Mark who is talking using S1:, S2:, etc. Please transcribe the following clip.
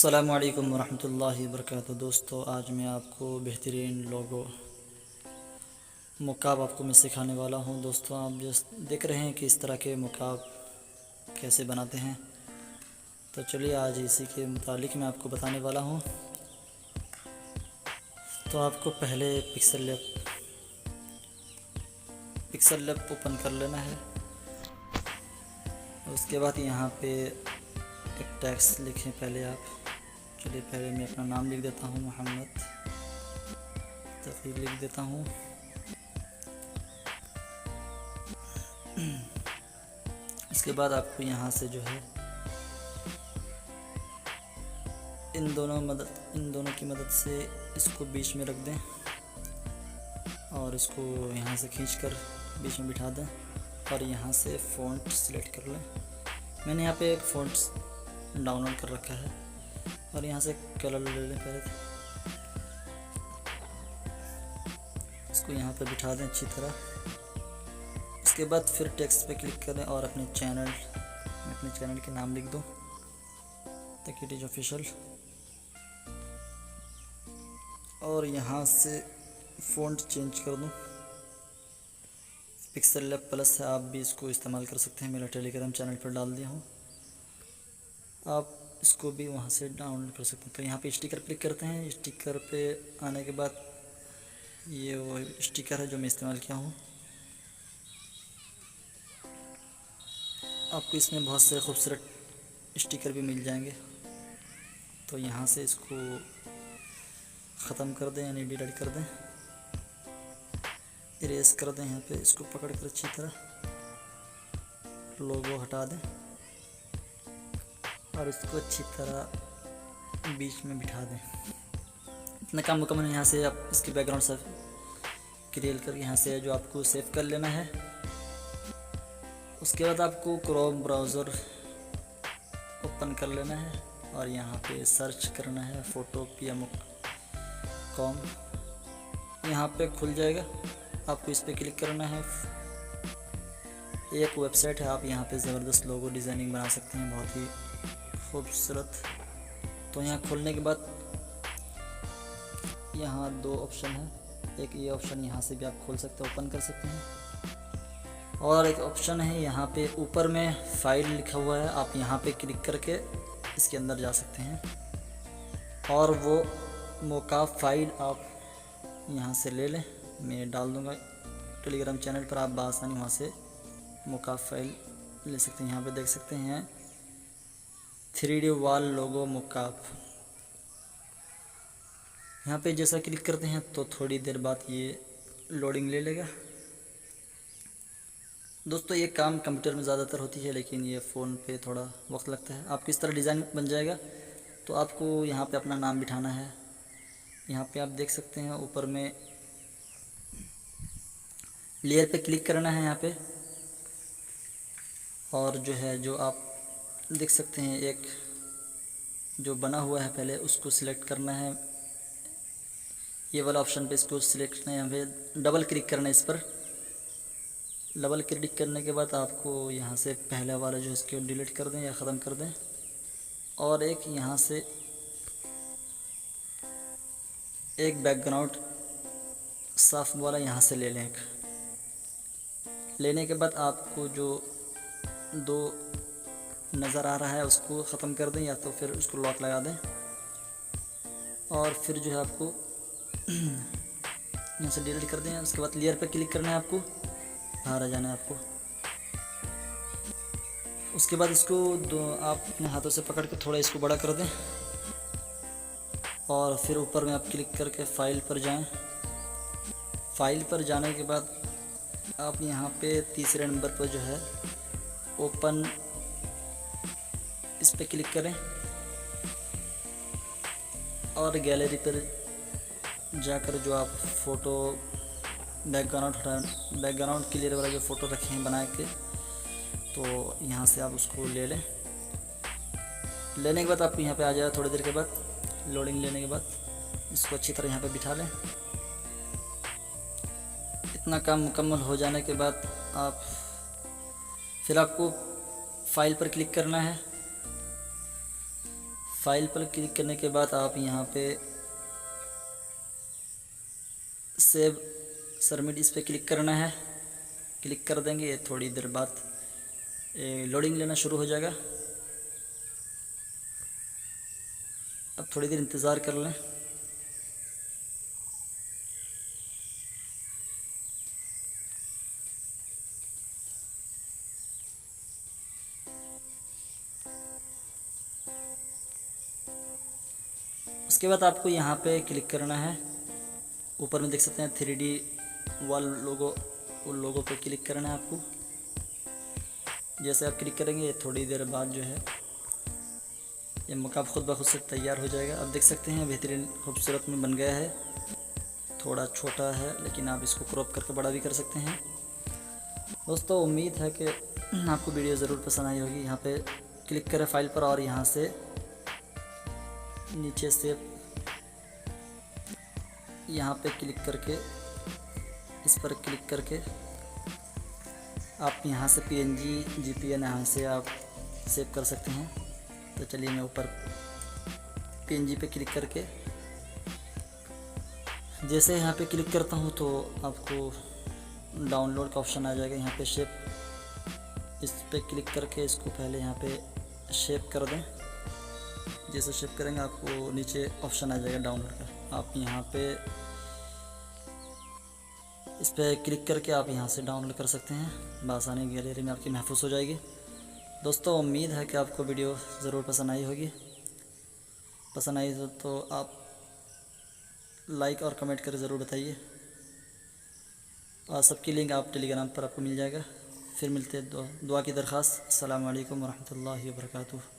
S1: अस्सलामु अलैकुम वरहमतुल्लाहि वबरकातुहू। दोस्तों, आज मैं आपको बेहतरीन लोगो मुकाब आपको मैं सिखाने वाला हूं। दोस्तों, आप जस्ट देख रहे हैं कि इस तरह के मुकाब कैसे बनाते हैं। तो चलिए आज इसी के मुतालिक मैं आपको बताने वाला हूं। तो आपको पहले पिक्सल लैब ओपन कर लेना है। उसके बाद यहाँ पे एक टेक्स्ट लिखें पहले आप। चलिए पहले मैं अपना नाम लिख देता हूँ, मोहम्मद तक़ी लिख देता हूँ। इसके बाद आपको यहाँ से जो है इन दोनों की मदद से इसको बीच में रख दें और इसको यहाँ से खींचकर बीच में बिठा दें और यहाँ से फ़ॉन्ट सिलेक्ट कर लें। मैंने यहाँ पे एक फ़ॉन्ट डाउनलोड कर रखा है और यहाँ से कलर ले लें पहले। इसको यहाँ पे बिठा दें अच्छी तरह। इसके बाद फिर टेक्स्ट पे क्लिक करें और अपने चैनल के नाम लिख दूँ, तक़ी टीच ऑफिशियल, और यहाँ से फ़ॉन्ट चेंज कर दूँ। पिक्सल लैब प्लस है, आप भी इसको इस्तेमाल कर सकते हैं। मेरा टेलीग्राम चैनल पर डाल दिया हूँ, आप इसको भी वहाँ से डाउनलोड कर सकते हैं। तो यहाँ पे स्टिकर क्लिक करते हैं। स्टिकर पे आने के बाद ये वो स्टिकर है जो मैं इस्तेमाल किया हूँ। आपको इसमें बहुत से खूबसूरत स्टिकर भी मिल जाएंगे। तो यहाँ से इसको ख़त्म कर दें, यानी डिलीट कर दें, इरेज कर दें। यहाँ पे इसको पकड़ कर अच्छी तरह लोगो हटा दें और इसको अच्छी तरह बीच में बिठा दें। इतना काम मुकम्मल। यहाँ से आप इसकी बैकग्राउंड सब क्लियर करके यहाँ से जो आपको सेव कर लेना है। उसके बाद आपको क्रोम ब्राउज़र ओपन कर लेना है और यहाँ पे सर्च करना है photopia.com। यहाँ पे खुल जाएगा, आपको इस पर क्लिक करना है। एक वेबसाइट है, आप यहाँ पे ज़बरदस्त लोगो डिज़ाइनिंग बना सकते हैं, बहुत ही खूबसूरत। तो यहाँ खोलने के बाद यहाँ दो ऑप्शन है। एक ये ऑप्शन, यहाँ से भी आप खोल सकते हैं, ओपन कर सकते हैं। और एक ऑप्शन है यहाँ पे ऊपर में फ़ाइल लिखा हुआ है, आप यहाँ पे क्लिक करके इसके अंदर जा सकते हैं और वो मुकाब फ़ाइल आप यहाँ से ले लें। मैं डाल दूँगा टेलीग्राम चैनल पर, आप बआसानी वहाँ से मुकाब फ़ाइल ले सकते हैं। यहाँ पे देख सकते हैं 3D वॉल लोगो मुकाब। यहाँ पे जैसा क्लिक करते हैं तो थोड़ी देर बाद ये लोडिंग ले लेगा। दोस्तों, ये काम कंप्यूटर में ज़्यादातर होती है, लेकिन ये फ़ोन पे थोड़ा वक्त लगता है। आपको इस तरह डिज़ाइन बन जाएगा। तो आपको यहाँ पे अपना नाम बिठाना है। यहाँ पे आप देख सकते हैं ऊपर में लेयर पे क्लिक करना है यहाँ पे, और जो है जो आप देख सकते हैं एक जो बना हुआ है पहले उसको सिलेक्ट करना है। ये वाला ऑप्शन पे इसको सिलेक्ट करना है, यहाँ पे डबल क्लिक करना है इस पर। डबल क्लिक करने के बाद आपको यहाँ से पहला वाला जो है इसको डिलीट कर दें या ख़त्म कर दें और एक यहाँ से एक बैकग्राउंड साफ वाला यहाँ से ले लें। लेने के बाद आपको जो दो नज़र आ रहा है उसको ख़त्म कर दें या तो फिर उसको लॉक लगा दें और फिर जो है आपको यहाँ से डिलीट कर दें। उसके बाद लेयर पर क्लिक करना है, आपको बाहर आ जाना है आपको। उसके बाद इसको आप अपने हाथों से पकड़ के थोड़ा इसको बड़ा कर दें और फिर ऊपर में आप क्लिक करके फ़ाइल पर जाएं। फ़ाइल पर जाने के बाद आप यहाँ पे तीसरे नंबर पर जो है ओपन, इस पर क्लिक करें और गैलरी पर जाकर जो आप फ़ोटो बैकग्राउंड क्लियर वाला जो फ़ोटो रखे हैं बना के, तो यहाँ से आप उसको ले लें। लेने के बाद आप यहाँ पे आ जाए। थोड़ी देर के बाद लोडिंग लेने के बाद इसको अच्छी तरह यहाँ पे बिठा लें। इतना काम मुकम्मल हो जाने के बाद फिर आपको फ़ाइल पर क्लिक करना है। फाइल पर क्लिक करने के बाद आप यहाँ पे सेव सबमिट इस पर क्लिक करना है। क्लिक कर देंगे, ये थोड़ी देर बाद लोडिंग लेना शुरू हो जाएगा। अब थोड़ी देर इंतज़ार कर लें। उसके बाद आपको यहाँ पे क्लिक करना है। ऊपर में देख सकते हैं 3D वाल लोगो, उन लोगों पे क्लिक करना है आपको। जैसे आप क्लिक करेंगे थोड़ी देर बाद जो है ये मकाब खुद ब खुद से तैयार हो जाएगा। आप देख सकते हैं बेहतरीन खूबसूरत में बन गया है। थोड़ा छोटा है लेकिन आप इसको क्रॉप करके बड़ा भी कर सकते हैं। दोस्तों उम्मीद है कि आपको वीडियो ज़रूर पसंद आई होगी। यहाँ पे क्लिक करें फाइल पर और यहाँ से नीचे से यहाँ पे क्लिक करके इस पर क्लिक करके आप यहाँ से PNG GPN यहाँ से आप सेव कर सकते हैं। तो चलिए मैं ऊपर PNG पे क्लिक करके जैसे यहाँ पे क्लिक करता हूँ तो आपको डाउनलोड का ऑप्शन आ जाएगा। यहाँ पे शेप, इस पे क्लिक करके इसको पहले यहाँ पे शेप कर दें। जैसे शेप करेंगे आपको नीचे ऑप्शन आ जाएगा डाउनलोड का। आप यहाँ पे इस पर क्लिक करके आप यहाँ से डाउनलोड कर सकते हैं। बआसानी गैलरी में आपकी महफूज हो जाएगी। दोस्तों उम्मीद है कि आपको वीडियो ज़रूर पसंद आई होगी। पसंद आई तो आप लाइक और कमेंट कर ज़रूर बताइए। और सबकी लिंक आप टेलीग्राम पर आपको मिल जाएगा। फिर मिलते हैं दुआ की दरख्वास्त। अस्सलामु अलैकुम वरहमतुल्लाहि वबरकातुहू।